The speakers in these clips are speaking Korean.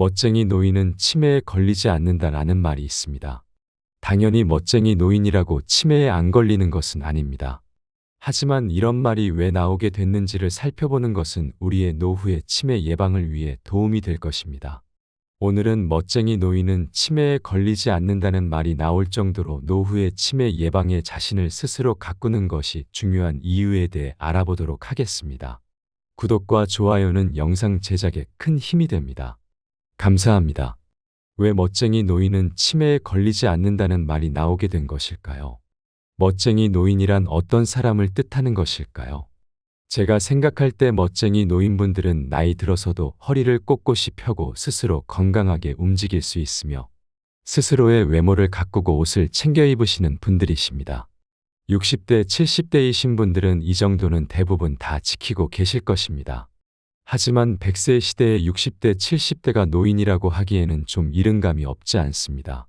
멋쟁이 노인은 치매에 걸리지 않는다라는 말이 있습니다. 당연히 멋쟁이 노인이라고 치매에 안 걸리는 것은 아닙니다. 하지만 이런 말이 왜 나오게 됐는지를 살펴보는 것은 우리의 노후의 치매 예방을 위해 도움이 될 것입니다. 오늘은 멋쟁이 노인은 치매에 걸리지 않는다는 말이 나올 정도로 노후의 치매 예방에 자신을 스스로 가꾸는 것이 중요한 이유에 대해 알아보도록 하겠습니다. 구독과 좋아요는 영상 제작에 큰 힘이 됩니다. 감사합니다. 왜 멋쟁이 노인은 치매에 걸리지 않는다는 말이 나오게 된 것일까요? 멋쟁이 노인이란 어떤 사람을 뜻하는 것일까요? 제가 생각할 때 멋쟁이 노인분들은 나이 들어서도 허리를 꼿꼿이 펴고 스스로 건강하게 움직일 수 있으며 스스로의 외모를 가꾸고 옷을 챙겨 입으시는 분들이십니다. 60대, 70대이신 분들은 이 정도는 대부분 다 지키고 계실 것입니다. 하지만 100세 시대의 60대, 70대가 노인이라고 하기에는 좀 이른 감이 없지 않습니다.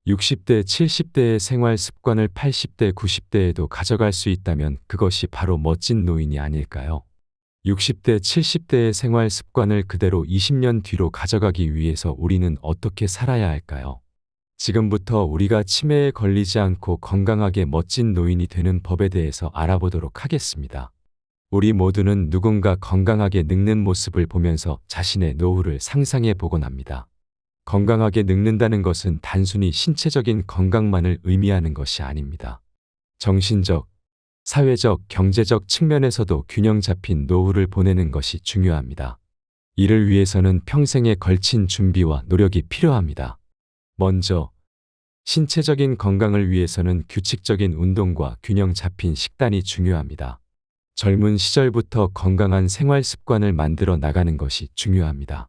60대, 70대의 생활 습관을 80대, 90대에도 가져갈 수 있다면 그것이 바로 멋진 노인이 아닐까요? 60대, 70대의 생활 습관을 그대로 20년 뒤로 가져가기 위해서 우리는 어떻게 살아야 할까요? 지금부터 우리가 치매에 걸리지 않고 건강하게 멋진 노인이 되는 법에 대해서 알아보도록 하겠습니다. 우리 모두는 누군가 건강하게 늙는 모습을 보면서 자신의 노후를 상상해 보곤 합니다. 건강하게 늙는다는 것은 단순히 신체적인 건강만을 의미하는 것이 아닙니다. 정신적, 사회적, 경제적 측면에서도 균형 잡힌 노후를 보내는 것이 중요합니다. 이를 위해서는 평생에 걸친 준비와 노력이 필요합니다. 먼저, 신체적인 건강을 위해서는 규칙적인 운동과 균형 잡힌 식단이 중요합니다. 젊은 시절부터 건강한 생활 습관을 만들어 나가는 것이 중요합니다.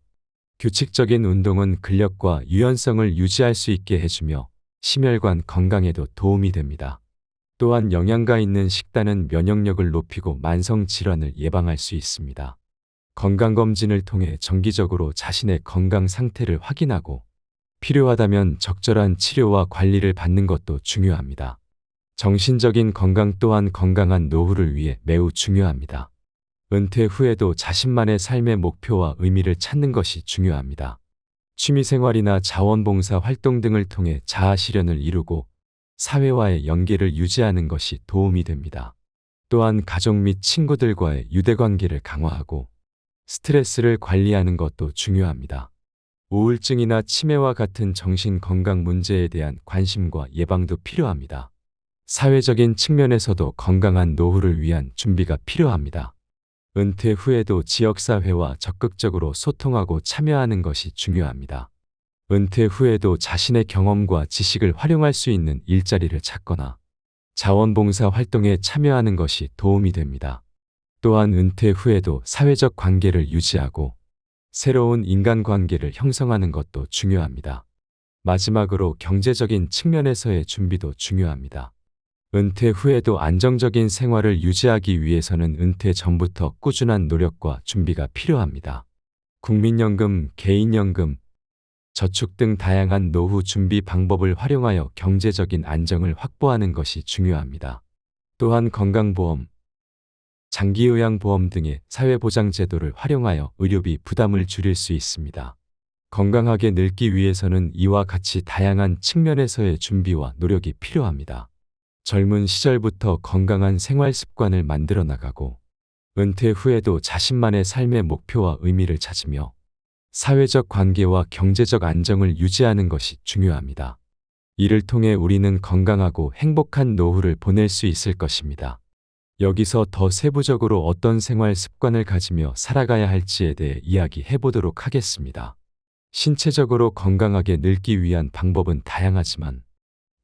규칙적인 운동은 근력과 유연성을 유지할 수 있게 해주며 심혈관 건강에도 도움이 됩니다. 또한 영양가 있는 식단은 면역력을 높이고 만성 질환을 예방할 수 있습니다. 건강검진을 통해 정기적으로 자신의 건강 상태를 확인하고 필요하다면 적절한 치료와 관리를 받는 것도 중요합니다. 정신적인 건강 또한 건강한 노후를 위해 매우 중요합니다. 은퇴 후에도 자신만의 삶의 목표와 의미를 찾는 것이 중요합니다. 취미생활이나 자원봉사 활동 등을 통해 자아실현을 이루고 사회와의 연계를 유지하는 것이 도움이 됩니다. 또한 가족 및 친구들과의 유대관계를 강화하고 스트레스를 관리하는 것도 중요합니다. 우울증이나 치매와 같은 정신건강 문제에 대한 관심과 예방도 필요합니다. 사회적인 측면에서도 건강한 노후를 위한 준비가 필요합니다. 은퇴 후에도 지역사회와 적극적으로 소통하고 참여하는 것이 중요합니다. 은퇴 후에도 자신의 경험과 지식을 활용할 수 있는 일자리를 찾거나 자원봉사 활동에 참여하는 것이 도움이 됩니다. 또한 은퇴 후에도 사회적 관계를 유지하고 새로운 인간관계를 형성하는 것도 중요합니다. 마지막으로 경제적인 측면에서의 준비도 중요합니다. 은퇴 후에도 안정적인 생활을 유지하기 위해서는 은퇴 전부터 꾸준한 노력과 준비가 필요합니다. 국민연금, 개인연금, 저축 등 다양한 노후 준비 방법을 활용하여 경제적인 안정을 확보하는 것이 중요합니다. 또한 건강보험, 장기요양보험 등의 사회보장제도를 활용하여 의료비 부담을 줄일 수 있습니다. 건강하게 늙기 위해서는 이와 같이 다양한 측면에서의 준비와 노력이 필요합니다. 젊은 시절부터 건강한 생활 습관을 만들어 나가고 은퇴 후에도 자신만의 삶의 목표와 의미를 찾으며 사회적 관계와 경제적 안정을 유지하는 것이 중요합니다. 이를 통해 우리는 건강하고 행복한 노후를 보낼 수 있을 것입니다. 여기서 더 세부적으로 어떤 생활 습관을 가지며 살아가야 할지에 대해 이야기해 보도록 하겠습니다. 신체적으로 건강하게 늙기 위한 방법은 다양하지만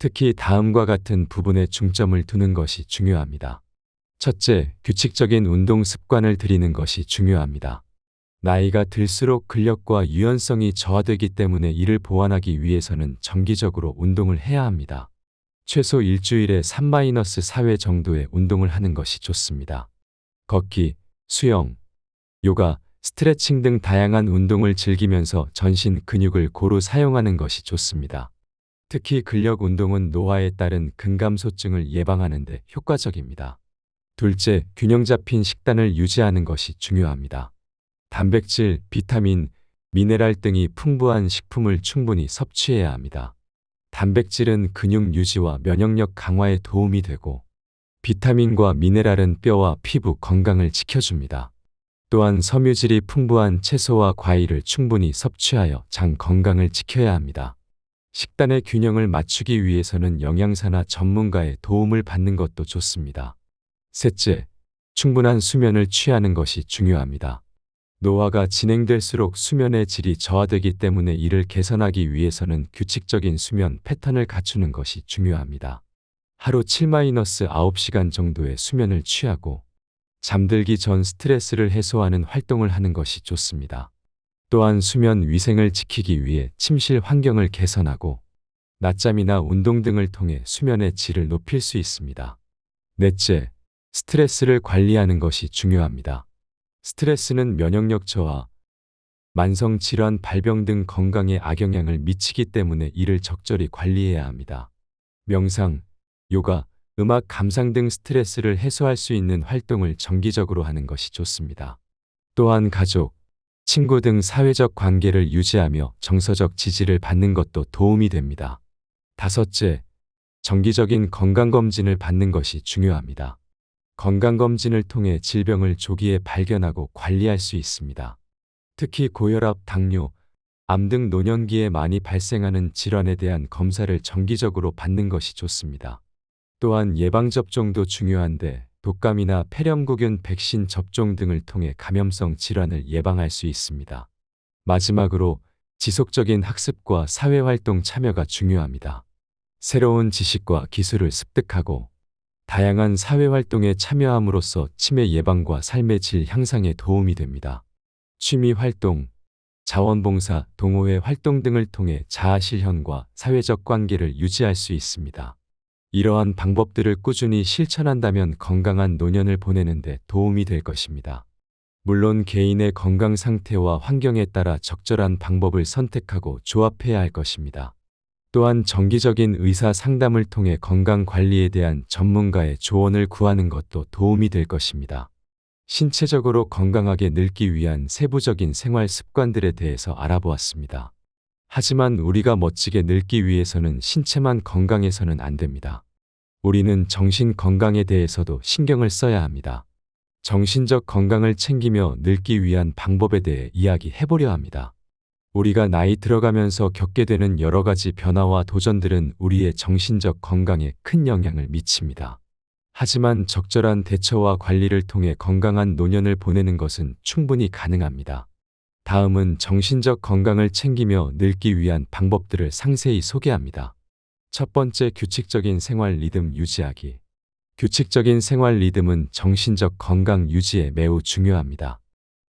특히 다음과 같은 부분에 중점을 두는 것이 중요합니다. 첫째, 규칙적인 운동 습관을 들이는 것이 중요합니다. 나이가 들수록 근력과 유연성이 저하되기 때문에 이를 보완하기 위해서는 정기적으로 운동을 해야 합니다. 최소 일주일에 3-4회 정도의 운동을 하는 것이 좋습니다. 걷기, 수영, 요가, 스트레칭 등 다양한 운동을 즐기면서 전신 근육을 고루 사용하는 것이 좋습니다. 특히 근력 운동은 노화에 따른 근감소증을 예방하는 데 효과적입니다. 둘째, 균형 잡힌 식단을 유지하는 것이 중요합니다. 단백질, 비타민, 미네랄 등이 풍부한 식품을 충분히 섭취해야 합니다. 단백질은 근육 유지와 면역력 강화에 도움이 되고 비타민과 미네랄은 뼈와 피부 건강을 지켜줍니다. 또한 섬유질이 풍부한 채소와 과일을 충분히 섭취하여 장 건강을 지켜야 합니다. 식단의 균형을 맞추기 위해서는 영양사나 전문가의 도움을 받는 것도 좋습니다. 셋째, 충분한 수면을 취하는 것이 중요합니다. 노화가 진행될수록 수면의 질이 저하되기 때문에 이를 개선하기 위해서는 규칙적인 수면 패턴을 갖추는 것이 중요합니다. 하루 7-9시간 정도의 수면을 취하고 잠들기 전 스트레스를 해소하는 활동을 하는 것이 좋습니다. 또한 수면 위생을 지키기 위해 침실 환경을 개선하고 낮잠이나 운동 등을 통해 수면의 질을 높일 수 있습니다. 넷째, 스트레스를 관리하는 것이 중요합니다. 스트레스는 면역력 저하, 만성 질환 발병 등 건강에 악영향을 미치기 때문에 이를 적절히 관리해야 합니다. 명상, 요가, 음악 감상 등 스트레스를 해소할 수 있는 활동을 정기적으로 하는 것이 좋습니다. 또한 가족, 친구 등 사회적 관계를 유지하며 정서적 지지를 받는 것도 도움이 됩니다. 다섯째, 정기적인 건강검진을 받는 것이 중요합니다. 건강검진을 통해 질병을 조기에 발견하고 관리할 수 있습니다. 특히 고혈압, 당뇨, 암 등 노년기에 많이 발생하는 질환에 대한 검사를 정기적으로 받는 것이 좋습니다. 또한 예방접종도 중요한데 독감이나 폐렴구균 백신 접종 등을 통해 감염성 질환을 예방할 수 있습니다. 마지막으로 지속적인 학습과 사회활동 참여가 중요합니다. 새로운 지식과 기술을 습득하고 다양한 사회활동에 참여함으로써 치매 예방과 삶의 질 향상에 도움이 됩니다. 취미활동, 자원봉사, 동호회 활동 등을 통해 자아실현과 사회적 관계를 유지할 수 있습니다. 이러한 방법들을 꾸준히 실천한다면 건강한 노년을 보내는 데 도움이 될 것입니다. 물론 개인의 건강 상태와 환경에 따라 적절한 방법을 선택하고 조합해야 할 것입니다. 또한 정기적인 의사 상담을 통해 건강 관리에 대한 전문가의 조언을 구하는 것도 도움이 될 것입니다. 신체적으로 건강하게 늙기 위한 세부적인 생활 습관들에 대해서 알아보았습니다. 하지만 우리가 멋지게 늙기 위해서는 신체만 건강해서는 안 됩니다. 우리는 정신 건강에 대해서도 신경을 써야 합니다. 정신적 건강을 챙기며 늙기 위한 방법에 대해 이야기해보려 합니다. 우리가 나이 들어가면서 겪게 되는 여러 가지 변화와 도전들은 우리의 정신적 건강에 큰 영향을 미칩니다. 하지만 적절한 대처와 관리를 통해 건강한 노년을 보내는 것은 충분히 가능합니다. 다음은 정신적 건강을 챙기며 늙기 위한 방법들을 상세히 소개합니다. 첫 번째, 규칙적인 생활 리듬 유지하기. 규칙적인 생활 리듬은 정신적 건강 유지에 매우 중요합니다.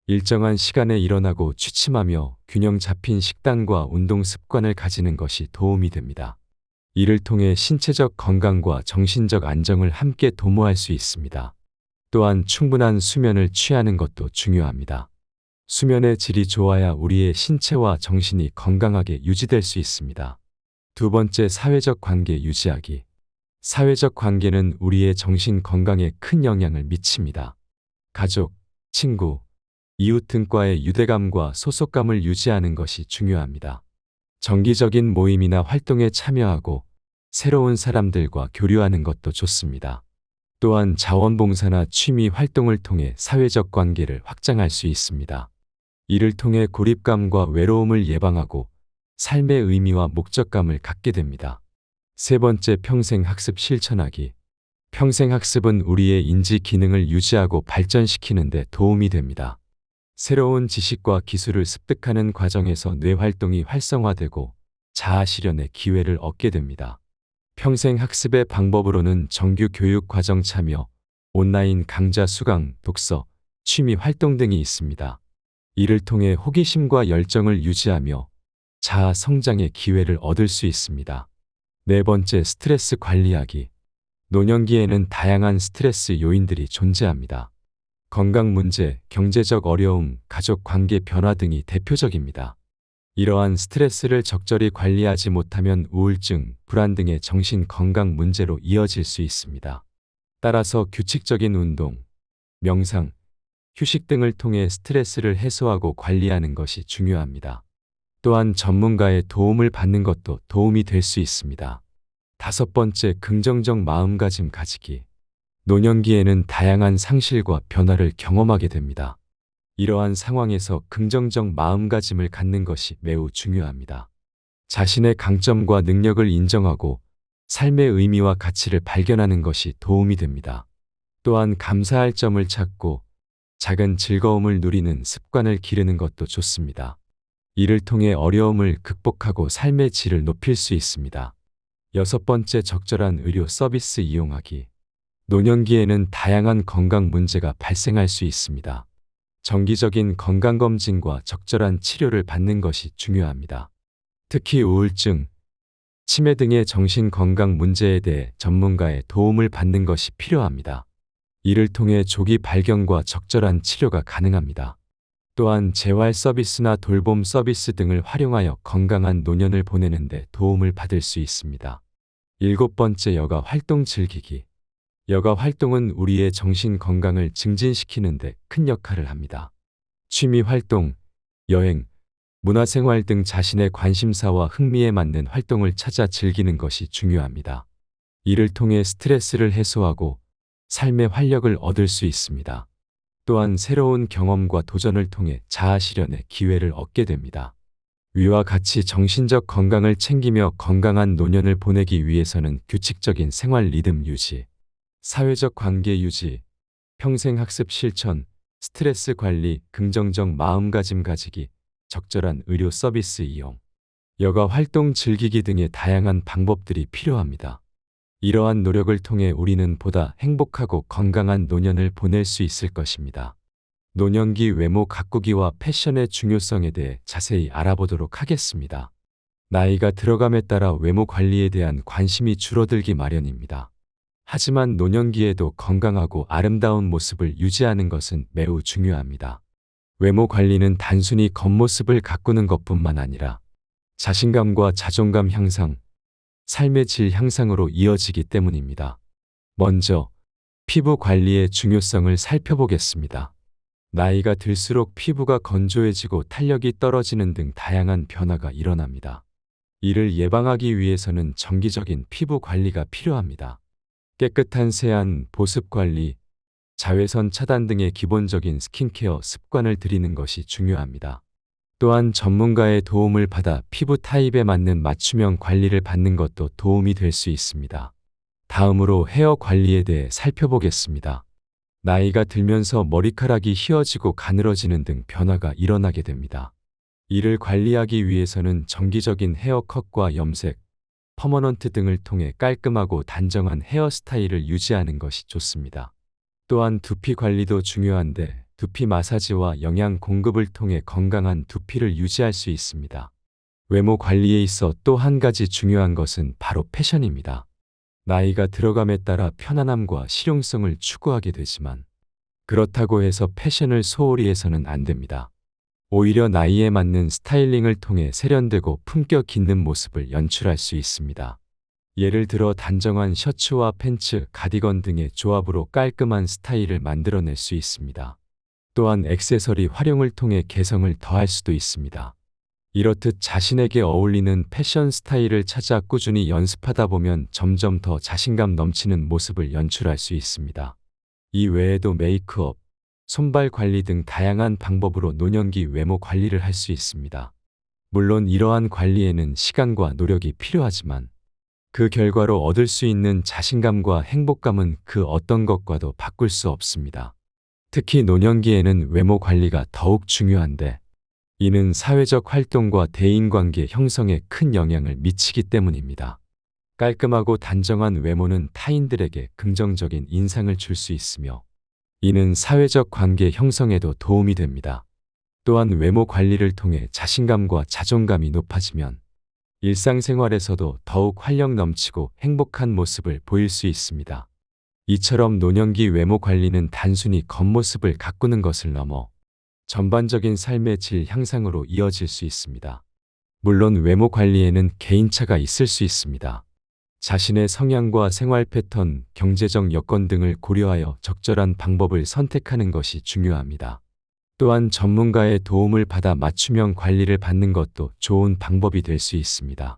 일정한 시간에 일어나고 취침하며 균형 잡힌 식단과 운동 습관을 가지는 것이 도움이 됩니다. 이를 통해 신체적 건강과 정신적 안정을 함께 도모할 수 있습니다. 또한 충분한 수면을 취하는 것도 중요합니다. 수면의 질이 좋아야 우리의 신체와 정신이 건강하게 유지될 수 있습니다. 두 번째, 사회적 관계 유지하기. 사회적 관계는 우리의 정신 건강에 큰 영향을 미칩니다. 가족, 친구, 이웃 등과의 유대감과 소속감을 유지하는 것이 중요합니다. 정기적인 모임이나 활동에 참여하고 새로운 사람들과 교류하는 것도 좋습니다. 또한 자원봉사나 취미 활동을 통해 사회적 관계를 확장할 수 있습니다. 이를 통해 고립감과 외로움을 예방하고 삶의 의미와 목적감을 갖게 됩니다. 세 번째, 평생 학습 실천하기. 평생 학습은 우리의 인지 기능을 유지하고 발전시키는 데 도움이 됩니다. 새로운 지식과 기술을 습득하는 과정에서 뇌 활동이 활성화되고 자아 실현의 기회를 얻게 됩니다. 평생 학습의 방법으로는 정규 교육 과정 참여, 온라인 강좌 수강, 독서, 취미 활동 등이 있습니다. 이를 통해 호기심과 열정을 유지하며 자아 성장의 기회를 얻을 수 있습니다. 네 번째, 스트레스 관리하기. 노년기에는 다양한 스트레스 요인들이 존재합니다. 건강 문제, 경제적 어려움, 가족 관계 변화 등이 대표적입니다. 이러한 스트레스를 적절히 관리하지 못하면 우울증, 불안 등의 정신 건강 문제로 이어질 수 있습니다. 따라서 규칙적인 운동, 명상, 휴식 등을 통해 스트레스를 해소하고 관리하는 것이 중요합니다. 또한 전문가의 도움을 받는 것도 도움이 될 수 있습니다. 다섯 번째, 긍정적 마음가짐 가지기. 노년기에는 다양한 상실과 변화를 경험하게 됩니다. 이러한 상황에서 긍정적 마음가짐을 갖는 것이 매우 중요합니다. 자신의 강점과 능력을 인정하고 삶의 의미와 가치를 발견하는 것이 도움이 됩니다. 또한 감사할 점을 찾고 작은 즐거움을 누리는 습관을 기르는 것도 좋습니다. 이를 통해 어려움을 극복하고 삶의 질을 높일 수 있습니다. 여섯 번째, 적절한 의료 서비스 이용하기. 노년기에는 다양한 건강 문제가 발생할 수 있습니다. 정기적인 건강검진과 적절한 치료를 받는 것이 중요합니다. 특히 우울증, 치매 등의 정신건강 문제에 대해 전문가의 도움을 받는 것이 필요합니다. 이를 통해 조기 발견과 적절한 치료가 가능합니다. 또한 재활 서비스나 돌봄 서비스 등을 활용하여 건강한 노년을 보내는 데 도움을 받을 수 있습니다. 일곱 번째, 여가 활동 즐기기. 여가 활동은 우리의 정신 건강을 증진시키는 데 큰 역할을 합니다. 취미 활동, 여행, 문화생활 등 자신의 관심사와 흥미에 맞는 활동을 찾아 즐기는 것이 중요합니다. 이를 통해 스트레스를 해소하고 삶의 활력을 얻을 수 있습니다. 또한 새로운 경험과 도전을 통해 자아 실현의 기회를 얻게 됩니다. 위와 같이 정신적 건강을 챙기며 건강한 노년을 보내기 위해서는 규칙적인 생활 리듬 유지, 사회적 관계 유지, 평생 학습 실천, 스트레스 관리, 긍정적 마음가짐 가지기, 적절한 의료 서비스 이용, 여가 활동 즐기기 등의 다양한 방법들이 필요합니다. 이러한 노력을 통해 우리는 보다 행복하고 건강한 노년을 보낼 수 있을 것입니다. 노년기 외모 가꾸기와 패션의 중요성에 대해 자세히 알아보도록 하겠습니다. 나이가 들어감에 따라 외모 관리에 대한 관심이 줄어들기 마련입니다. 하지만 노년기에도 건강하고 아름다운 모습을 유지하는 것은 매우 중요합니다. 외모 관리는 단순히 겉모습을 가꾸는 것뿐만 아니라 자신감과 자존감 향상, 삶의 질 향상으로 이어지기 때문입니다. 먼저 피부 관리의 중요성을 살펴보겠습니다. 나이가 들수록 피부가 건조해지고 탄력이 떨어지는 등 다양한 변화가 일어납니다. 이를 예방하기 위해서는 정기적인 피부 관리가 필요합니다. 깨끗한 세안, 보습 관리, 자외선 차단 등의 기본적인 스킨케어 습관을 들이는 것이 중요합니다. 또한 전문가의 도움을 받아 피부 타입에 맞는 맞춤형 관리를 받는 것도 도움이 될 수 있습니다. 다음으로 헤어 관리에 대해 살펴보겠습니다. 나이가 들면서 머리카락이 휘어지고 가늘어지는 등 변화가 일어나게 됩니다. 이를 관리하기 위해서는 정기적인 헤어컷과 염색, 퍼머넌트 등을 통해 깔끔하고 단정한 헤어스타일을 유지하는 것이 좋습니다. 또한 두피 관리도 중요한데 두피 마사지와 영양 공급을 통해 건강한 두피를 유지할 수 있습니다. 외모 관리에 있어 또 한 가지 중요한 것은 바로 패션입니다. 나이가 들어감에 따라 편안함과 실용성을 추구하게 되지만 그렇다고 해서 패션을 소홀히 해서는 안 됩니다. 오히려 나이에 맞는 스타일링을 통해 세련되고 품격 있는 모습을 연출할 수 있습니다. 예를 들어 단정한 셔츠와 팬츠, 가디건 등의 조합으로 깔끔한 스타일을 만들어낼 수 있습니다. 또한 액세서리 활용을 통해 개성을 더할 수도 있습니다. 이렇듯 자신에게 어울리는 패션 스타일을 찾아 꾸준히 연습하다 보면 점점 더 자신감 넘치는 모습을 연출할 수 있습니다. 이 외에도 메이크업, 손발 관리 등 다양한 방법으로 노년기 외모 관리를 할 수 있습니다. 물론 이러한 관리에는 시간과 노력이 필요하지만 그 결과로 얻을 수 있는 자신감과 행복감은 그 어떤 것과도 바꿀 수 없습니다. 특히 노년기에는 외모 관리가 더욱 중요한데 이는 사회적 활동과 대인관계 형성에 큰 영향을 미치기 때문입니다. 깔끔하고 단정한 외모는 타인들에게 긍정적인 인상을 줄 수 있으며 이는 사회적 관계 형성에도 도움이 됩니다. 또한 외모 관리를 통해 자신감과 자존감이 높아지면 일상생활에서도 더욱 활력 넘치고 행복한 모습을 보일 수 있습니다. 이처럼 노년기 외모 관리는 단순히 겉모습을 가꾸는 것을 넘어 전반적인 삶의 질 향상으로 이어질 수 있습니다. 물론 외모 관리에는 개인차가 있을 수 있습니다. 자신의 성향과 생활 패턴, 경제적 여건 등을 고려하여 적절한 방법을 선택하는 것이 중요합니다. 또한 전문가의 도움을 받아 맞춤형 관리를 받는 것도 좋은 방법이 될 수 있습니다.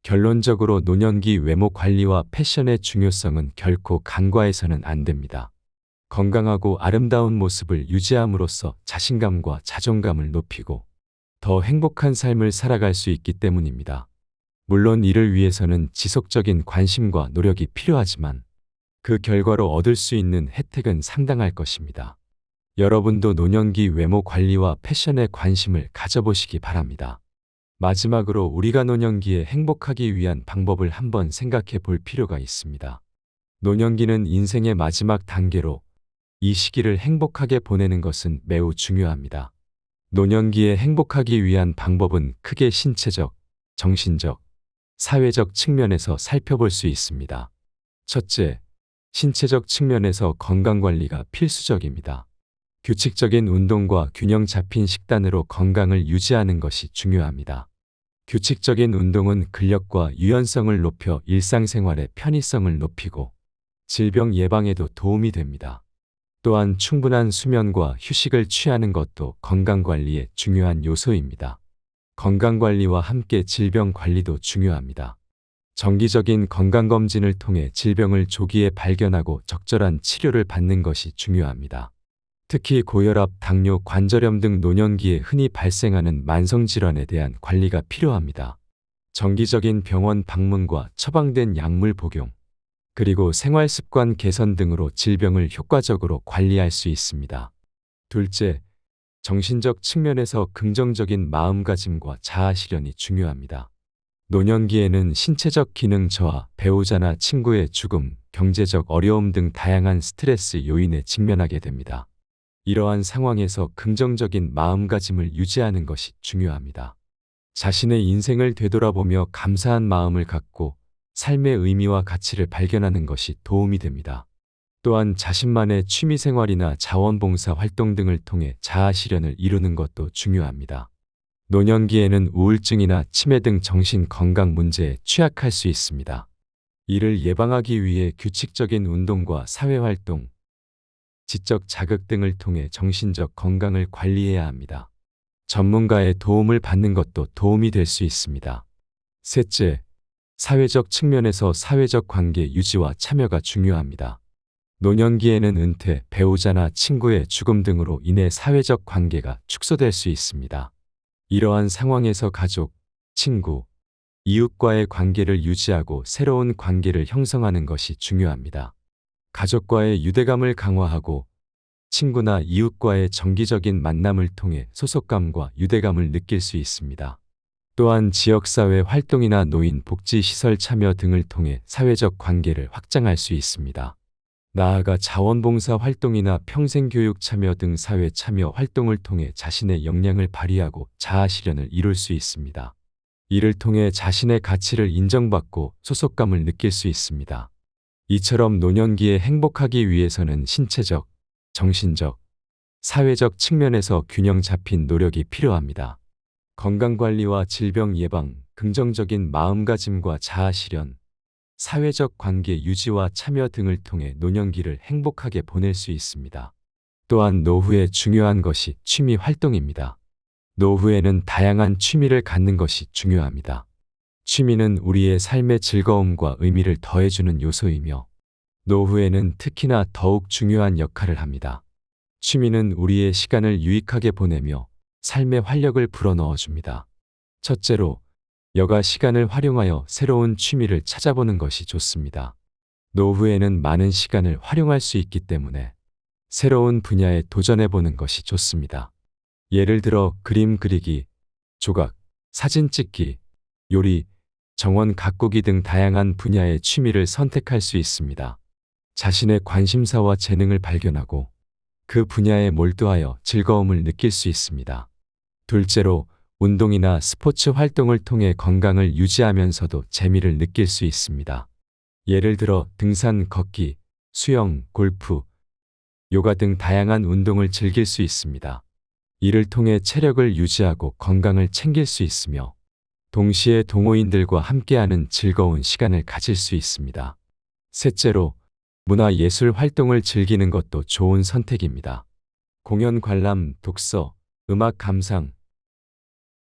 결론적으로 노년기 외모 관리와 패션의 중요성은 결코 간과해서는 안 됩니다. 건강하고 아름다운 모습을 유지함으로써 자신감과 자존감을 높이고 더 행복한 삶을 살아갈 수 있기 때문입니다. 물론 이를 위해서는 지속적인 관심과 노력이 필요하지만 그 결과로 얻을 수 있는 혜택은 상당할 것입니다. 여러분도 노년기 외모 관리와 패션에 관심을 가져보시기 바랍니다. 마지막으로 우리가 노년기에 행복하기 위한 방법을 한번 생각해 볼 필요가 있습니다. 노년기는 인생의 마지막 단계로 이 시기를 행복하게 보내는 것은 매우 중요합니다. 노년기에 행복하기 위한 방법은 크게 신체적, 정신적, 사회적 측면에서 살펴볼 수 있습니다. 첫째, 신체적 측면에서 건강관리가 필수적입니다. 규칙적인 운동과 균형 잡힌 식단으로 건강을 유지하는 것이 중요합니다. 규칙적인 운동은 근력과 유연성을 높여 일상생활의 편의성을 높이고 질병 예방에도 도움이 됩니다. 또한 충분한 수면과 휴식을 취하는 것도 건강관리의 중요한 요소입니다. 건강관리와 함께 질병관리도 중요합니다. 정기적인 건강검진을 통해 질병을 조기에 발견하고 적절한 치료를 받는 것이 중요합니다. 특히 고혈압, 당뇨, 관절염 등 노년기에 흔히 발생하는 만성질환에 대한 관리가 필요합니다. 정기적인 병원 방문과 처방된 약물 복용, 그리고 생활습관 개선 등으로 질병을 효과적으로 관리할 수 있습니다. 둘째, 정신적 측면에서 긍정적인 마음가짐과 자아실현이 중요합니다. 노년기에는 신체적 기능 저하, 배우자나 친구의 죽음, 경제적 어려움 등 다양한 스트레스 요인에 직면하게 됩니다. 이러한 상황에서 긍정적인 마음가짐을 유지하는 것이 중요합니다. 자신의 인생을 되돌아보며 감사한 마음을 갖고 삶의 의미와 가치를 발견하는 것이 도움이 됩니다. 또한 자신만의 취미생활이나 자원봉사 활동 등을 통해 자아실현을 이루는 것도 중요합니다. 노년기에는 우울증이나 치매 등 정신건강 문제에 취약할 수 있습니다. 이를 예방하기 위해 규칙적인 운동과 사회활동, 지적 자극 등을 통해 정신적 건강을 관리해야 합니다. 전문가의 도움을 받는 것도 도움이 될 수 있습니다. 셋째, 사회적 측면에서 사회적 관계 유지와 참여가 중요합니다. 노년기에는 은퇴, 배우자나 친구의 죽음 등으로 인해 사회적 관계가 축소될 수 있습니다. 이러한 상황에서 가족, 친구, 이웃과의 관계를 유지하고 새로운 관계를 형성하는 것이 중요합니다. 가족과의 유대감을 강화하고 친구나 이웃과의 정기적인 만남을 통해 소속감과 유대감을 느낄 수 있습니다. 또한 지역사회 활동이나 노인 복지시설 참여 등을 통해 사회적 관계를 확장할 수 있습니다. 나아가 자원봉사 활동이나 평생교육 참여 등 사회 참여 활동을 통해 자신의 역량을 발휘하고 자아실현을 이룰 수 있습니다. 이를 통해 자신의 가치를 인정받고 소속감을 느낄 수 있습니다. 이처럼 노년기에 행복하기 위해서는 신체적, 정신적, 사회적 측면에서 균형 잡힌 노력이 필요합니다. 건강관리와 질병 예방, 긍정적인 마음가짐과 자아실현, 사회적 관계 유지와 참여 등을 통해 노년기를 행복하게 보낼 수 있습니다. 또한 노후에 중요한 것이 취미 활동입니다. 노후에는 다양한 취미를 갖는 것이 중요합니다. 취미는 우리의 삶의 즐거움과 의미를 더해주는 요소이며 노후에는 특히나 더욱 중요한 역할을 합니다. 취미는 우리의 시간을 유익하게 보내며 삶의 활력을 불어넣어줍니다. 첫째로, 여가 시간을 활용하여 새로운 취미를 찾아보는 것이 좋습니다. 노후에는 많은 시간을 활용할 수 있기 때문에 새로운 분야에 도전해보는 것이 좋습니다. 예를 들어 그림 그리기, 조각, 사진 찍기, 요리, 정원 가꾸기 등 다양한 분야의 취미를 선택할 수 있습니다. 자신의 관심사와 재능을 발견하고 그 분야에 몰두하여 즐거움을 느낄 수 있습니다. 둘째로, 운동이나 스포츠 활동을 통해 건강을 유지하면서도 재미를 느낄 수 있습니다. 예를 들어 등산, 걷기, 수영, 골프, 요가 등 다양한 운동을 즐길 수 있습니다. 이를 통해 체력을 유지하고 건강을 챙길 수 있으며 동시에 동호인들과 함께하는 즐거운 시간을 가질 수 있습니다. 셋째로, 문화예술 활동을 즐기는 것도 좋은 선택입니다. 공연 관람, 독서, 음악 감상,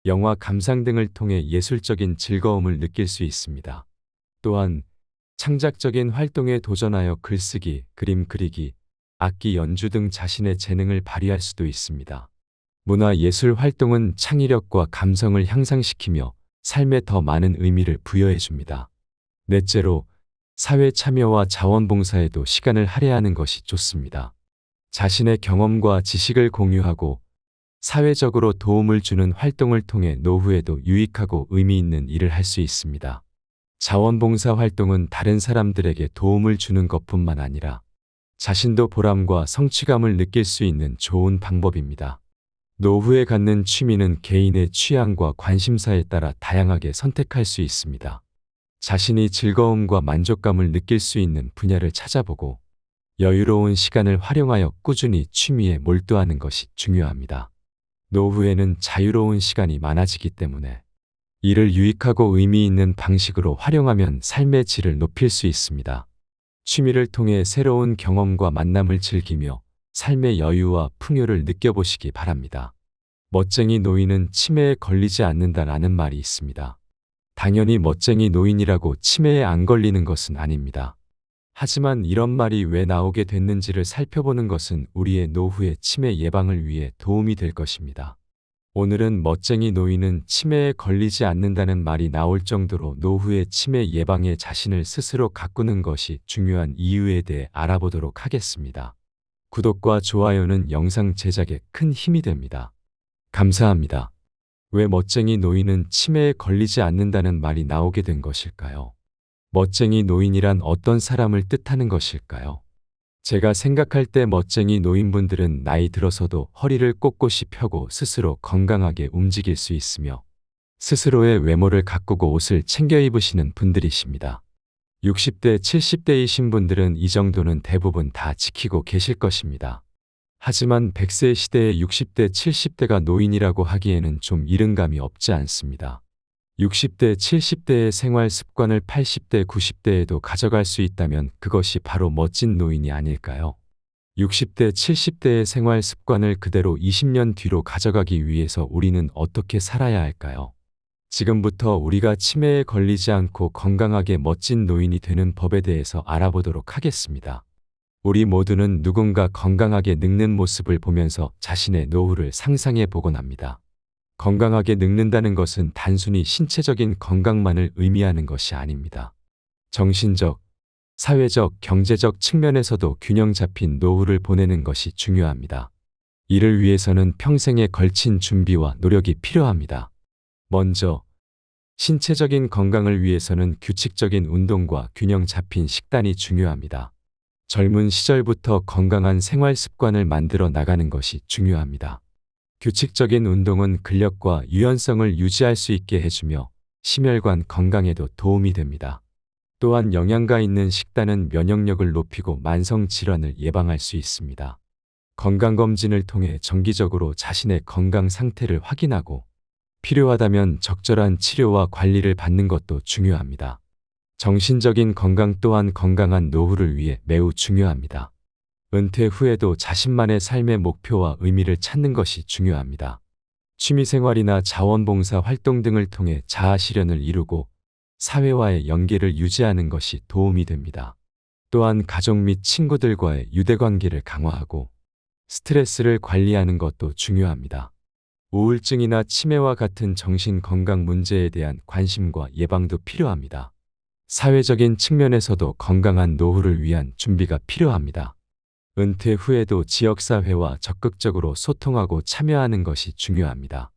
영화 감상 등을 통해 예술적인 즐거움을 느낄 수 있습니다. 또한 창작적인 활동에 도전하여 글쓰기, 그림 그리기, 악기 연주 등 자신의 재능을 발휘할 수도 있습니다. 문화예술 활동은 창의력과 감성을 향상시키며 삶에 더 많은 의미를 부여해 줍니다. 넷째로, 사회 참여와 자원봉사에도 시간을 할애하는 것이 좋습니다. 자신의 경험과 지식을 공유하고 사회적으로 도움을 주는 활동을 통해 노후에도 유익하고 의미 있는 일을 할 수 있습니다. 자원봉사 활동은 다른 사람들에게 도움을 주는 것뿐만 아니라 자신도 보람과 성취감을 느낄 수 있는 좋은 방법입니다. 노후에 갖는 취미는 개인의 취향과 관심사에 따라 다양하게 선택할 수 있습니다. 자신이 즐거움과 만족감을 느낄 수 있는 분야를 찾아보고 여유로운 시간을 활용하여 꾸준히 취미에 몰두하는 것이 중요합니다. 노후에는 자유로운 시간이 많아지기 때문에 이를 유익하고 의미 있는 방식으로 활용하면 삶의 질을 높일 수 있습니다. 취미를 통해 새로운 경험과 만남을 즐기며 삶의 여유와 풍요를 느껴보시기 바랍니다. 멋쟁이 노인은 치매에 걸리지 않는다라는 말이 있습니다. 당연히 멋쟁이 노인이라고 치매에 안 걸리는 것은 아닙니다. 하지만 이런 말이 왜 나오게 됐는지를 살펴보는 것은 우리의 노후의 치매 예방을 위해 도움이 될 것입니다. 오늘은 멋쟁이 노인은 치매에 걸리지 않는다는 말이 나올 정도로 노후의 치매 예방에 자신을 스스로 가꾸는 것이 중요한 이유에 대해 알아보도록 하겠습니다. 구독과 좋아요는 영상 제작에 큰 힘이 됩니다. 감사합니다. 왜 멋쟁이 노인은 치매에 걸리지 않는다는 말이 나오게 된 것일까요? 멋쟁이 노인이란 어떤 사람을 뜻하는 것일까요? 제가 생각할 때 멋쟁이 노인분들은 나이 들어서도 허리를 꼿꼿이 펴고 스스로 건강하게 움직일 수 있으며 스스로의 외모를 가꾸고 옷을 챙겨 입으시는 분들이십니다. 60대, 70대이신 분들은 이 정도는 대부분 다 지키고 계실 것입니다. 하지만 100세 시대의 60대, 70대가 노인이라고 하기에는 좀 이른감이 없지 않습니다. 60대, 70대의 생활 습관을 80대, 90대에도 가져갈 수 있다면 그것이 바로 멋진 노인이 아닐까요? 60대, 70대의 생활 습관을 그대로 20년 뒤로 가져가기 위해서 우리는 어떻게 살아야 할까요? 지금부터 우리가 치매에 걸리지 않고 건강하게 멋진 노인이 되는 법에 대해서 알아보도록 하겠습니다. 우리 모두는 누군가 건강하게 늙는 모습을 보면서 자신의 노후를 상상해 보곤 합니다. 건강하게 늙는다는 것은 단순히 신체적인 건강만을 의미하는 것이 아닙니다. 정신적, 사회적, 경제적 측면에서도 균형 잡힌 노후를 보내는 것이 중요합니다. 이를 위해서는 평생에 걸친 준비와 노력이 필요합니다. 먼저, 신체적인 건강을 위해서는 규칙적인 운동과 균형 잡힌 식단이 중요합니다. 젊은 시절부터 건강한 생활 습관을 만들어 나가는 것이 중요합니다. 규칙적인 운동은 근력과 유연성을 유지할 수 있게 해주며 심혈관 건강에도 도움이 됩니다. 또한 영양가 있는 식단은 면역력을 높이고 만성 질환을 예방할 수 있습니다. 건강검진을 통해 정기적으로 자신의 건강 상태를 확인하고 필요하다면 적절한 치료와 관리를 받는 것도 중요합니다. 정신적인 건강 또한 건강한 노후를 위해 매우 중요합니다. 은퇴 후에도 자신만의 삶의 목표와 의미를 찾는 것이 중요합니다. 취미생활이나 자원봉사 활동 등을 통해 자아실현을 이루고 사회와의 연계를 유지하는 것이 도움이 됩니다. 또한 가족 및 친구들과의 유대관계를 강화하고 스트레스를 관리하는 것도 중요합니다. 우울증이나 치매와 같은 정신건강 문제에 대한 관심과 예방도 필요합니다. 사회적인 측면에서도 건강한 노후를 위한 준비가 필요합니다. 은퇴 후에도 지역사회와 적극적으로 소통하고 참여하는 것이 중요합니다.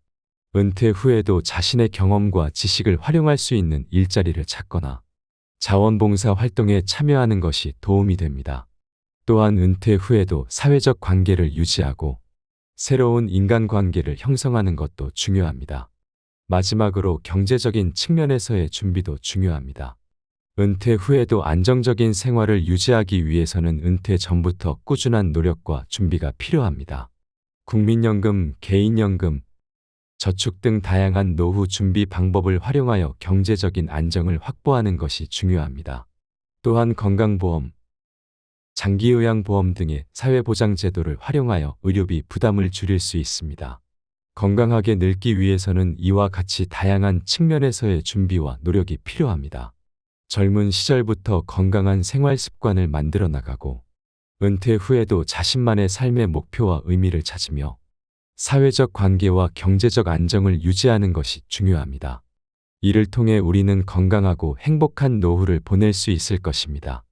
은퇴 후에도 자신의 경험과 지식을 활용할 수 있는 일자리를 찾거나 자원봉사 활동에 참여하는 것이 도움이 됩니다. 또한 은퇴 후에도 사회적 관계를 유지하고 새로운 인간관계를 형성하는 것도 중요합니다. 마지막으로 경제적인 측면에서의 준비도 중요합니다. 은퇴 후에도 안정적인 생활을 유지하기 위해서는 은퇴 전부터 꾸준한 노력과 준비가 필요합니다. 국민연금, 개인연금, 저축 등 다양한 노후 준비 방법을 활용하여 경제적인 안정을 확보하는 것이 중요합니다. 또한 건강보험, 장기요양보험 등의 사회보장제도를 활용하여 의료비 부담을 줄일 수 있습니다. 건강하게 늙기 위해서는 이와 같이 다양한 측면에서의 준비와 노력이 필요합니다. 젊은 시절부터 건강한 생활 습관을 만들어 나가고 은퇴 후에도 자신만의 삶의 목표와 의미를 찾으며 사회적 관계와 경제적 안정을 유지하는 것이 중요합니다. 이를 통해 우리는 건강하고 행복한 노후를 보낼 수 있을 것입니다.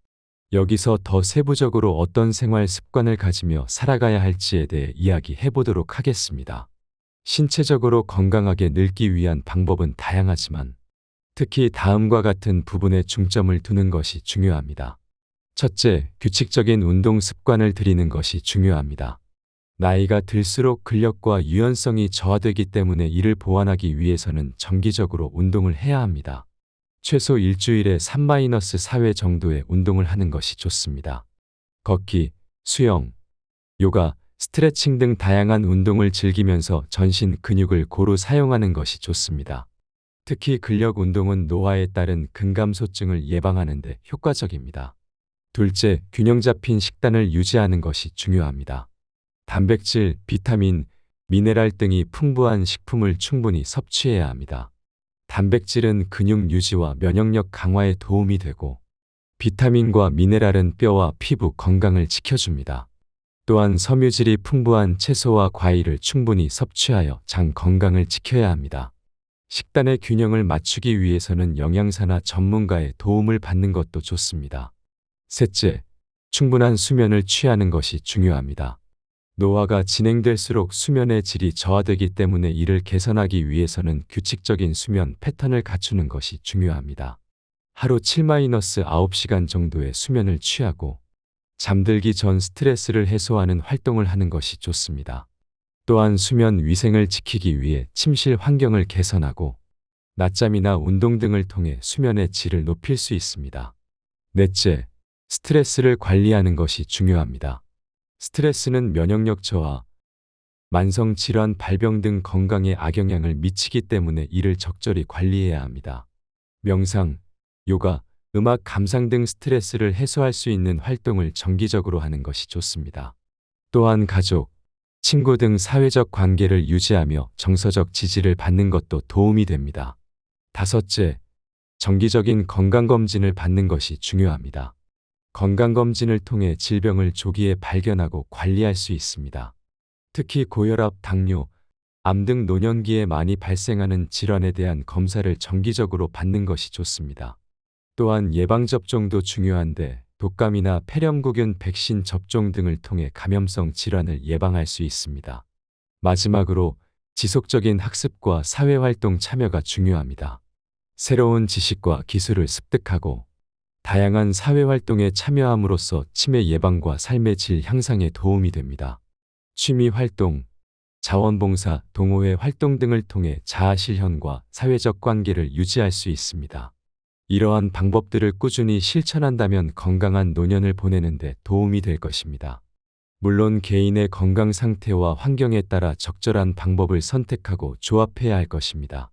여기서 더 세부적으로 어떤 생활 습관을 가지며 살아가야 할지에 대해 이야기해 보도록 하겠습니다. 신체적으로 건강하게 늙기 위한 방법은 다양하지만 특히 다음과 같은 부분에 중점을 두는 것이 중요합니다. 첫째, 규칙적인 운동 습관을 들이는 것이 중요합니다. 나이가 들수록 근력과 유연성이 저하되기 때문에 이를 보완하기 위해서는 정기적으로 운동을 해야 합니다. 최소 일주일에 3-4회 정도의 운동을 하는 것이 좋습니다. 걷기, 수영, 요가, 스트레칭 등 다양한 운동을 즐기면서 전신 근육을 고루 사용하는 것이 좋습니다. 특히 근력 운동은 노화에 따른 근감소증을 예방하는 데 효과적입니다. 둘째, 균형 잡힌 식단을 유지하는 것이 중요합니다. 단백질, 비타민, 미네랄 등이 풍부한 식품을 충분히 섭취해야 합니다. 단백질은 근육 유지와 면역력 강화에 도움이 되고 비타민과 미네랄은 뼈와 피부 건강을 지켜줍니다. 또한 섬유질이 풍부한 채소와 과일을 충분히 섭취하여 장 건강을 지켜야 합니다. 식단의 균형을 맞추기 위해서는 영양사나 전문가의 도움을 받는 것도 좋습니다. 셋째, 충분한 수면을 취하는 것이 중요합니다. 노화가 진행될수록 수면의 질이 저하되기 때문에 이를 개선하기 위해서는 규칙적인 수면 패턴을 갖추는 것이 중요합니다. 하루 7-9시간 정도의 수면을 취하고 잠들기 전 스트레스를 해소하는 활동을 하는 것이 좋습니다. 또한 수면 위생을 지키기 위해 침실 환경을 개선하고 낮잠이나 운동 등을 통해 수면의 질을 높일 수 있습니다. 넷째, 스트레스를 관리하는 것이 중요합니다. 스트레스는 면역력 저하, 만성 질환 발병 등 건강에 악영향을 미치기 때문에 이를 적절히 관리해야 합니다. 명상, 요가, 음악 감상 등 스트레스를 해소할 수 있는 활동을 정기적으로 하는 것이 좋습니다. 또한 가족, 친구 등 사회적 관계를 유지하며 정서적 지지를 받는 것도 도움이 됩니다. 다섯째, 정기적인 건강검진을 받는 것이 중요합니다. 건강검진을 통해 질병을 조기에 발견하고 관리할 수 있습니다. 특히 고혈압, 당뇨, 암 등 노년기에 많이 발생하는 질환에 대한 검사를 정기적으로 받는 것이 좋습니다. 또한 예방접종도 중요한데 독감이나 폐렴구균 백신 접종 등을 통해 감염성 질환을 예방할 수 있습니다. 마지막으로 지속적인 학습과 사회활동 참여가 중요합니다. 새로운 지식과 기술을 습득하고 다양한 사회활동에 참여함으로써 치매 예방과 삶의 질 향상에 도움이 됩니다. 취미활동, 자원봉사, 동호회 활동 등을 통해 자아실현과 사회적 관계를 유지할 수 있습니다. 이러한 방법들을 꾸준히 실천한다면 건강한 노년을 보내는 데 도움이 될 것입니다. 물론 개인의 건강 상태와 환경에 따라 적절한 방법을 선택하고 조합해야 할 것입니다.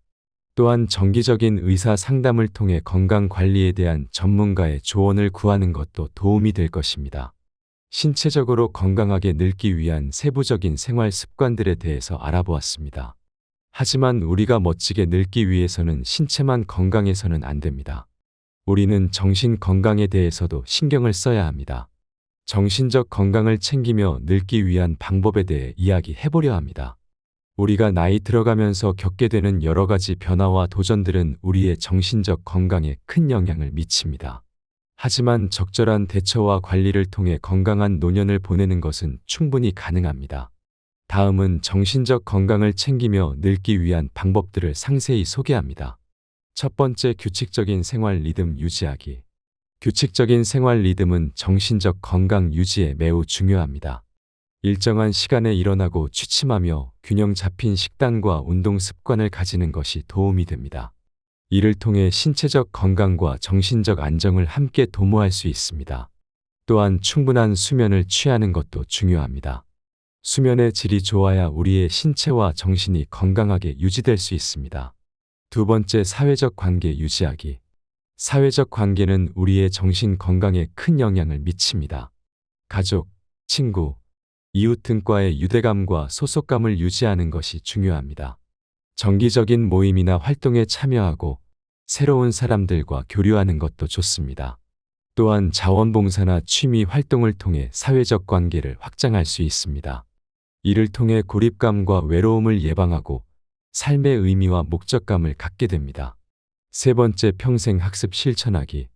또한 정기적인 의사 상담을 통해 건강 관리에 대한 전문가의 조언을 구하는 것도 도움이 될 것입니다. 신체적으로 건강하게 늙기 위한 세부적인 생활 습관들에 대해서 알아보았습니다. 하지만 우리가 멋지게 늙기 위해서는 신체만 건강해서는 안 됩니다. 우리는 정신 건강에 대해서도 신경을 써야 합니다. 정신적 건강을 챙기며 늙기 위한 방법에 대해 이야기해보려 합니다. 우리가 나이 들어가면서 겪게 되는 여러 가지 변화와 도전들은 우리의 정신적 건강에 큰 영향을 미칩니다. 하지만 적절한 대처와 관리를 통해 건강한 노년을 보내는 것은 충분히 가능합니다. 다음은 정신적 건강을 챙기며 늙기 위한 방법들을 상세히 소개합니다. 첫 번째, 규칙적인 생활 리듬 유지하기. 규칙적인 생활 리듬은 정신적 건강 유지에 매우 중요합니다. 일정한 시간에 일어나고 취침하며 균형 잡힌 식단과 운동 습관을 가지는 것이 도움이 됩니다. 이를 통해 신체적 건강과 정신적 안정을 함께 도모할 수 있습니다. 또한 충분한 수면을 취하는 것도 중요합니다. 수면의 질이 좋아야 우리의 신체와 정신이 건강하게 유지될 수 있습니다. 두 번째, 사회적 관계 유지하기. 사회적 관계는 우리의 정신 건강에 큰 영향을 미칩니다. 가족, 친구, 이웃 등과의 유대감과 소속감을 유지하는 것이 중요합니다. 정기적인 모임이나 활동에 참여하고 새로운 사람들과 교류하는 것도 좋습니다. 또한 자원봉사나 취미 활동을 통해 사회적 관계를 확장할 수 있습니다. 이를 통해 고립감과 외로움을 예방하고 삶의 의미와 목적감을 갖게 됩니다. 세 번째, 평생 학습 실천하기.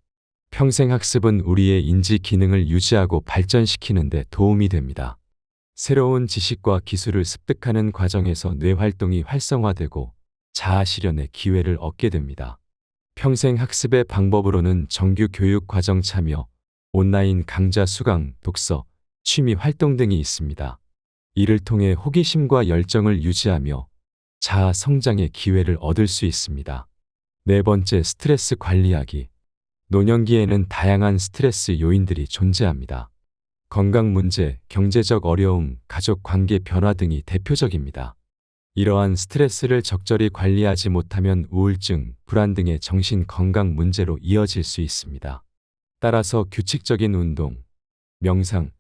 평생 학습은 우리의 인지 기능을 유지하고 발전시키는 데 도움이 됩니다. 새로운 지식과 기술을 습득하는 과정에서 뇌 활동이 활성화되고 자아 실현의 기회를 얻게 됩니다. 평생 학습의 방법으로는 정규 교육 과정 참여, 온라인 강좌 수강, 독서, 취미 활동 등이 있습니다. 이를 통해 호기심과 열정을 유지하며 자아 성장의 기회를 얻을 수 있습니다. 네 번째, 스트레스 관리하기. 노년기에는 다양한 스트레스 요인들이 존재합니다. 건강 문제, 경제적 어려움, 가족 관계 변화 등이 대표적입니다. 이러한 스트레스를 적절히 관리하지 못하면 우울증, 불안 등의 정신 건강 문제로 이어질 수 있습니다. 따라서 규칙적인 운동, 명상,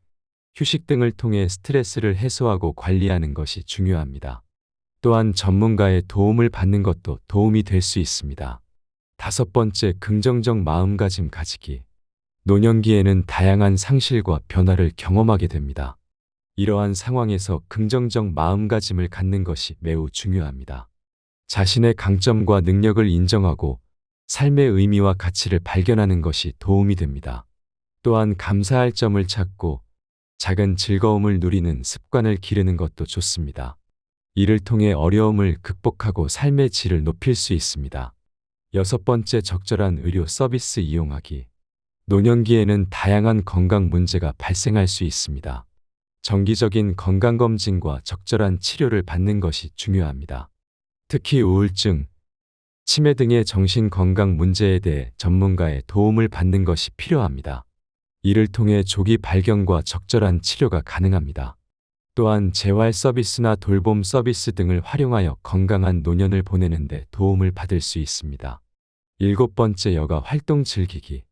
휴식 등을 통해 스트레스를 해소하고 관리하는 것이 중요합니다. 또한 전문가의 도움을 받는 것도 도움이 될 수 있습니다. 다섯 번째, 긍정적 마음가짐 가지기. 노년기에는 다양한 상실과 변화를 경험하게 됩니다. 이러한 상황에서 긍정적 마음가짐을 갖는 것이 매우 중요합니다. 자신의 강점과 능력을 인정하고 삶의 의미와 가치를 발견하는 것이 도움이 됩니다. 또한 감사할 점을 찾고 작은 즐거움을 누리는 습관을 기르는 것도 좋습니다. 이를 통해 어려움을 극복하고 삶의 질을 높일 수 있습니다. 여섯 번째, 적절한 의료 서비스 이용하기. 노년기에는 다양한 건강 문제가 발생할 수 있습니다. 정기적인 건강검진과 적절한 치료를 받는 것이 중요합니다. 특히 우울증, 치매 등의 정신건강 문제에 대해 전문가의 도움을 받는 것이 필요합니다. 이를 통해 조기 발견과 적절한 치료가 가능합니다. 또한 재활 서비스나 돌봄 서비스 등을 활용하여 건강한 노년을 보내는 데 도움을 받을 수 있습니다. 일곱 번째, 여가 활동 즐기기.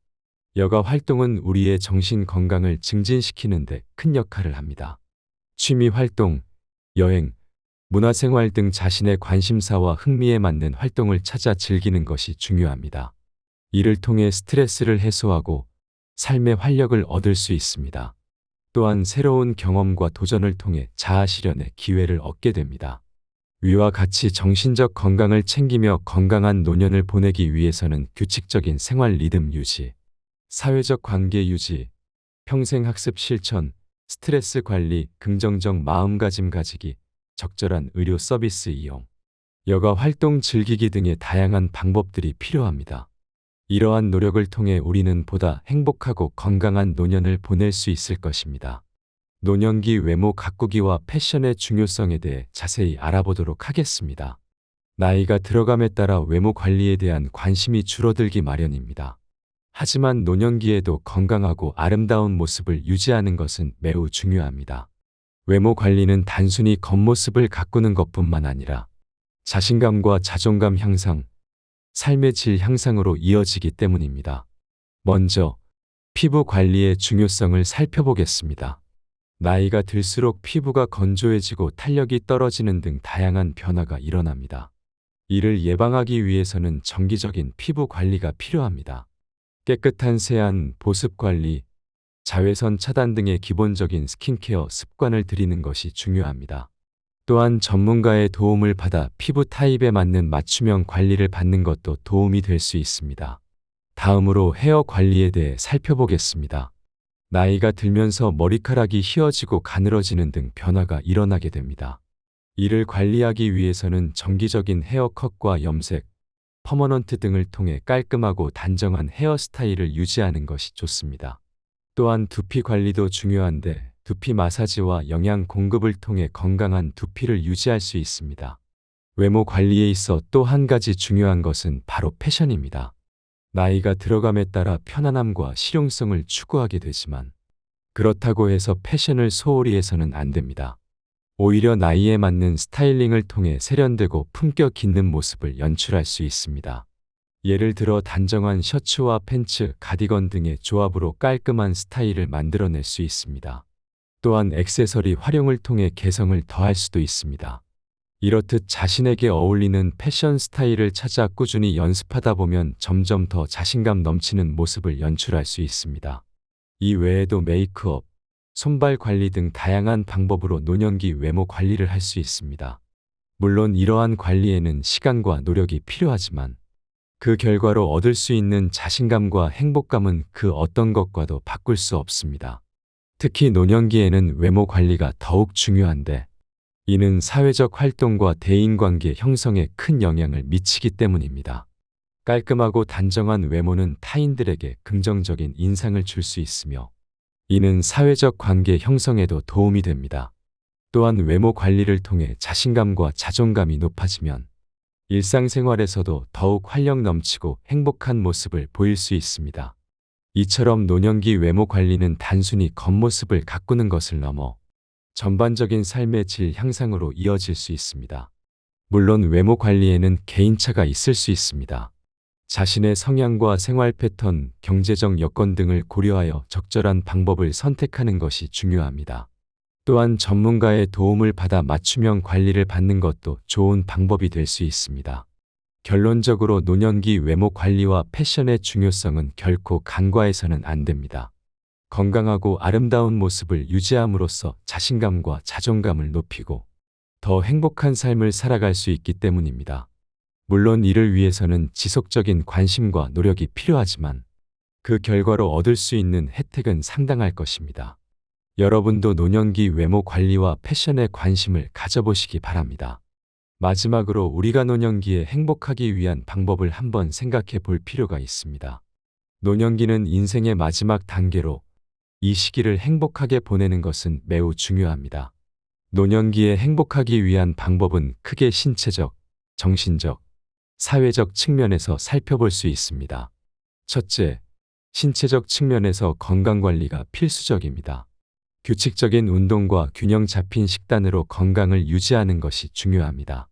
여가 활동은 우리의 정신 건강을 증진시키는 데 큰 역할을 합니다. 취미 활동, 여행, 문화생활 등 자신의 관심사와 흥미에 맞는 활동을 찾아 즐기는 것이 중요합니다. 이를 통해 스트레스를 해소하고 삶의 활력을 얻을 수 있습니다. 또한 새로운 경험과 도전을 통해 자아 실현의 기회를 얻게 됩니다. 위와 같이 정신적 건강을 챙기며 건강한 노년을 보내기 위해서는 규칙적인 생활 리듬 유지, 사회적 관계 유지, 평생 학습 실천, 스트레스 관리, 긍정적 마음가짐 가지기, 적절한 의료 서비스 이용, 여가 활동 즐기기 등의 다양한 방법들이 필요합니다. 이러한 노력을 통해 우리는 보다 행복하고 건강한 노년을 보낼 수 있을 것입니다. 노년기 외모 가꾸기와 패션의 중요성에 대해 자세히 알아보도록 하겠습니다. 나이가 들어감에 따라 외모 관리에 대한 관심이 줄어들기 마련입니다. 하지만 노년기에도 건강하고 아름다운 모습을 유지하는 것은 매우 중요합니다. 외모 관리는 단순히 겉모습을 가꾸는 것뿐만 아니라 자신감과 자존감 향상, 삶의 질 향상으로 이어지기 때문입니다. 먼저 피부 관리의 중요성을 살펴보겠습니다. 나이가 들수록 피부가 건조해지고 탄력이 떨어지는 등 다양한 변화가 일어납니다. 이를 예방하기 위해서는 정기적인 피부 관리가 필요합니다. 깨끗한 세안, 보습 관리, 자외선 차단 등의 기본적인 스킨케어 습관을 들이는 것이 중요합니다. 또한 전문가의 도움을 받아 피부 타입에 맞는 맞춤형 관리를 받는 것도 도움이 될 수 있습니다. 다음으로 헤어 관리에 대해 살펴보겠습니다. 나이가 들면서 머리카락이 휘어지고 가늘어지는 등 변화가 일어나게 됩니다. 이를 관리하기 위해서는 정기적인 헤어컷과 염색, 퍼머넌트 등을 통해 깔끔하고 단정한 헤어스타일을 유지하는 것이 좋습니다. 또한 두피 관리도 중요한데 두피 마사지와 영양 공급을 통해 건강한 두피를 유지할 수 있습니다. 외모 관리에 있어 또 한 가지 중요한 것은 바로 패션입니다. 나이가 들어감에 따라 편안함과 실용성을 추구하게 되지만 그렇다고 해서 패션을 소홀히 해서는 안 됩니다. 오히려 나이에 맞는 스타일링을 통해 세련되고 품격 있는 모습을 연출할 수 있습니다. 예를 들어 단정한 셔츠와 팬츠, 가디건 등의 조합으로 깔끔한 스타일을 만들어낼 수 있습니다. 또한 액세서리 활용을 통해 개성을 더할 수도 있습니다. 이렇듯 자신에게 어울리는 패션 스타일을 찾아 꾸준히 연습하다 보면 점점 더 자신감 넘치는 모습을 연출할 수 있습니다. 이 외에도 메이크업, 손발 관리 등 다양한 방법으로 노년기 외모 관리를 할 수 있습니다. 물론 이러한 관리에는 시간과 노력이 필요하지만 그 결과로 얻을 수 있는 자신감과 행복감은 그 어떤 것과도 바꿀 수 없습니다. 특히 노년기에는 외모 관리가 더욱 중요한데 이는 사회적 활동과 대인관계 형성에 큰 영향을 미치기 때문입니다. 깔끔하고 단정한 외모는 타인들에게 긍정적인 인상을 줄 수 있으며 이는 사회적 관계 형성에도 도움이 됩니다. 또한 외모 관리를 통해 자신감과 자존감이 높아지면 일상생활에서도 더욱 활력 넘치고 행복한 모습을 보일 수 있습니다. 이처럼 노년기 외모 관리는 단순히 겉모습을 가꾸는 것을 넘어 전반적인 삶의 질 향상으로 이어질 수 있습니다. 물론 외모 관리에는 개인차가 있을 수 있습니다. 자신의 성향과 생활 패턴, 경제적 여건 등을 고려하여 적절한 방법을 선택하는 것이 중요합니다. 또한 전문가의 도움을 받아 맞춤형 관리를 받는 것도 좋은 방법이 될 수 있습니다. 결론적으로 노년기 외모 관리와 패션의 중요성은 결코 간과해서는 안 됩니다. 건강하고 아름다운 모습을 유지함으로써 자신감과 자존감을 높이고 더 행복한 삶을 살아갈 수 있기 때문입니다. 물론 이를 위해서는 지속적인 관심과 노력이 필요하지만 그 결과로 얻을 수 있는 혜택은 상당할 것입니다. 여러분도 노년기 외모 관리와 패션에 관심을 가져보시기 바랍니다. 마지막으로 우리가 노년기에 행복하기 위한 방법을 한번 생각해 볼 필요가 있습니다. 노년기는 인생의 마지막 단계로 이 시기를 행복하게 보내는 것은 매우 중요합니다. 노년기에 행복하기 위한 방법은 크게 신체적, 정신적, 사회적 측면에서 살펴볼 수 있습니다. 첫째, 신체적 측면에서 건강관리가 필수적입니다. 규칙적인 운동과 균형 잡힌 식단으로 건강을 유지하는 것이 중요합니다.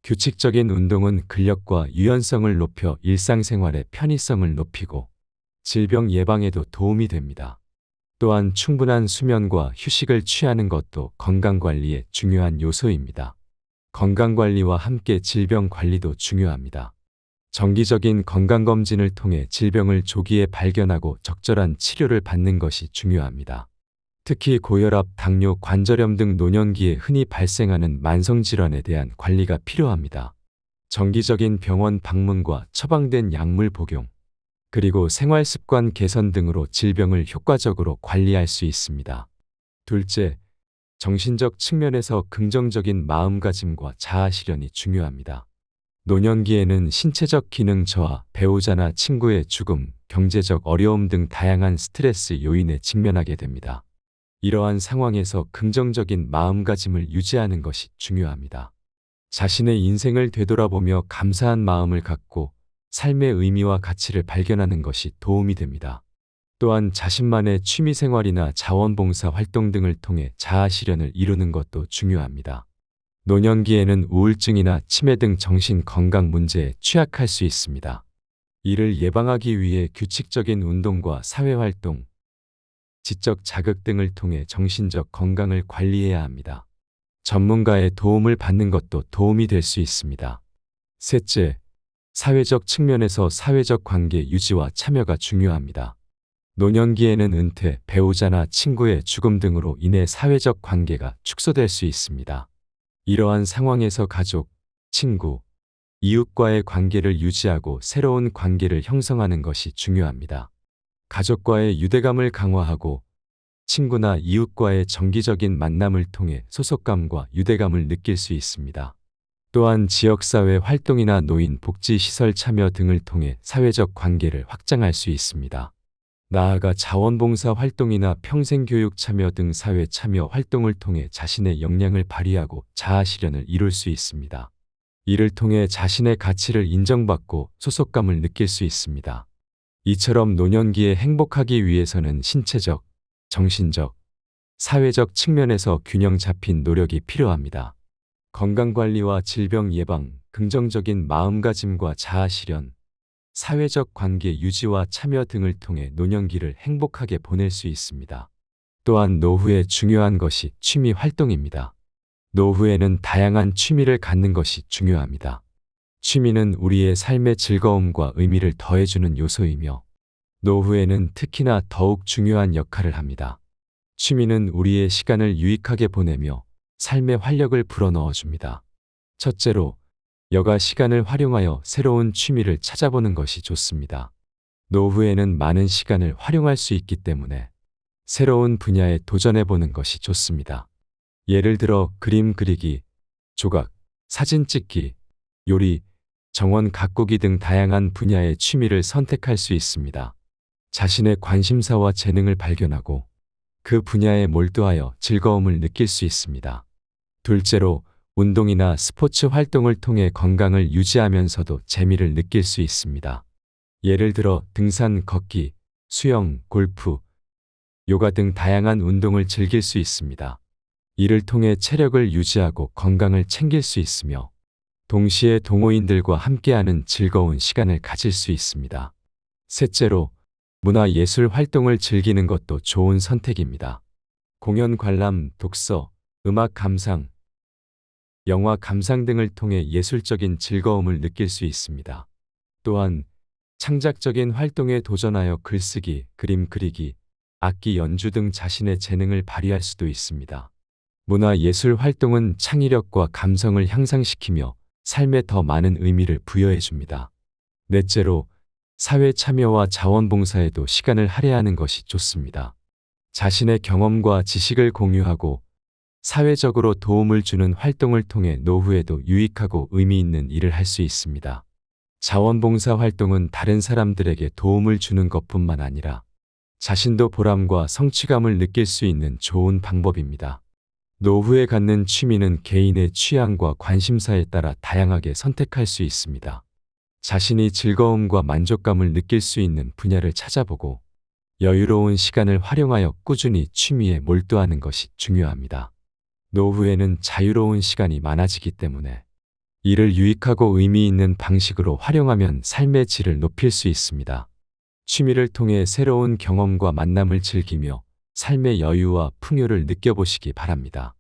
규칙적인 운동은 근력과 유연성을 높여 일상생활의 편의성을 높이고 질병 예방에도 도움이 됩니다. 또한 충분한 수면과 휴식을 취하는 것도 건강관리의 중요한 요소입니다. 건강관리와 함께 질병관리도 중요합니다. 정기적인 건강검진을 통해 질병을 조기에 발견하고 적절한 치료를 받는 것이 중요합니다. 특히 고혈압, 당뇨, 관절염 등 노년기에 흔히 발생하는 만성질환에 대한 관리가 필요합니다. 정기적인 병원 방문과 처방된 약물 복용, 그리고 생활습관 개선 등으로 질병을 효과적으로 관리할 수 있습니다. 둘째, 정신적 측면에서 긍정적인 마음가짐과 자아 실현이 중요합니다. 노년기에는 신체적 기능 저하, 배우자나 친구의 죽음, 경제적 어려움 등 다양한 스트레스 요인에 직면하게 됩니다. 이러한 상황에서 긍정적인 마음가짐을 유지하는 것이 중요합니다. 자신의 인생을 되돌아보며 감사한 마음을 갖고 삶의 의미와 가치를 발견하는 것이 도움이 됩니다. 또한 자신만의 취미생활이나 자원봉사 활동 등을 통해 자아 실현을 이루는 것도 중요합니다. 노년기에는 우울증이나 치매 등 정신 건강 문제에 취약할 수 있습니다. 이를 예방하기 위해 규칙적인 운동과 사회활동, 지적 자극 등을 통해 정신적 건강을 관리해야 합니다. 전문가의 도움을 받는 것도 도움이 될 수 있습니다. 셋째, 사회적 측면에서 사회적 관계 유지와 참여가 중요합니다. 노년기에는 은퇴, 배우자나 친구의 죽음 등으로 인해 사회적 관계가 축소될 수 있습니다. 이러한 상황에서 가족, 친구, 이웃과의 관계를 유지하고 새로운 관계를 형성하는 것이 중요합니다. 가족과의 유대감을 강화하고 친구나 이웃과의 정기적인 만남을 통해 소속감과 유대감을 느낄 수 있습니다. 또한 지역사회 활동이나 노인 복지시설 참여 등을 통해 사회적 관계를 확장할 수 있습니다. 나아가 자원봉사 활동이나 평생교육 참여 등 사회 참여 활동을 통해 자신의 역량을 발휘하고 자아 실현을 이룰 수 있습니다. 이를 통해 자신의 가치를 인정받고 소속감을 느낄 수 있습니다. 이처럼 노년기에 행복하기 위해서는 신체적, 정신적, 사회적 측면에서 균형 잡힌 노력이 필요합니다. 건강관리와 질병 예방, 긍정적인 마음가짐과 자아 실현, 사회적 관계 유지와 참여 등을 통해 노년기를 행복하게 보낼 수 있습니다. 또한 노후에 중요한 것이 취미 활동입니다. 노후에는 다양한 취미를 갖는 것이 중요합니다. 취미는 우리의 삶의 즐거움과 의미를 더해주는 요소이며 노후에는 특히나 더욱 중요한 역할을 합니다. 취미는 우리의 시간을 유익하게 보내며 삶의 활력을 불어넣어 줍니다. 첫째로, 여가 시간을 활용하여 새로운 취미를 찾아보는 것이 좋습니다. 노후에는 많은 시간을 활용할 수 있기 때문에 새로운 분야에 도전해보는 것이 좋습니다. 예를 들어 그림 그리기, 조각, 사진 찍기, 요리, 정원 가꾸기 등 다양한 분야의 취미를 선택할 수 있습니다. 자신의 관심사와 재능을 발견하고 그 분야에 몰두하여 즐거움을 느낄 수 있습니다. 둘째로, 운동이나 스포츠 활동을 통해 건강을 유지하면서도 재미를 느낄 수 있습니다. 예를 들어 등산, 걷기, 수영, 골프, 요가 등 다양한 운동을 즐길 수 있습니다. 이를 통해 체력을 유지하고 건강을 챙길 수 있으며 동시에 동호인들과 함께하는 즐거운 시간을 가질 수 있습니다. 셋째로, 문화예술 활동을 즐기는 것도 좋은 선택입니다. 공연 관람, 독서, 음악 감상, 영화 감상 등을 통해 예술적인 즐거움을 느낄 수 있습니다. 또한 창작적인 활동에 도전하여 글쓰기, 그림 그리기, 악기 연주 등 자신의 재능을 발휘할 수도 있습니다. 문화예술 활동은 창의력과 감성을 향상시키며 삶에 더 많은 의미를 부여해 줍니다. 넷째로, 사회 참여와 자원봉사에도 시간을 할애하는 것이 좋습니다. 자신의 경험과 지식을 공유하고 사회적으로 도움을 주는 활동을 통해 노후에도 유익하고 의미 있는 일을 할 수 있습니다. 자원봉사 활동은 다른 사람들에게 도움을 주는 것뿐만 아니라 자신도 보람과 성취감을 느낄 수 있는 좋은 방법입니다. 노후에 갖는 취미는 개인의 취향과 관심사에 따라 다양하게 선택할 수 있습니다. 자신이 즐거움과 만족감을 느낄 수 있는 분야를 찾아보고 여유로운 시간을 활용하여 꾸준히 취미에 몰두하는 것이 중요합니다. 노후에는 자유로운 시간이 많아지기 때문에 이를 유익하고 의미 있는 방식으로 활용하면 삶의 질을 높일 수 있습니다. 취미를 통해 새로운 경험과 만남을 즐기며 삶의 여유와 풍요를 느껴보시기 바랍니다.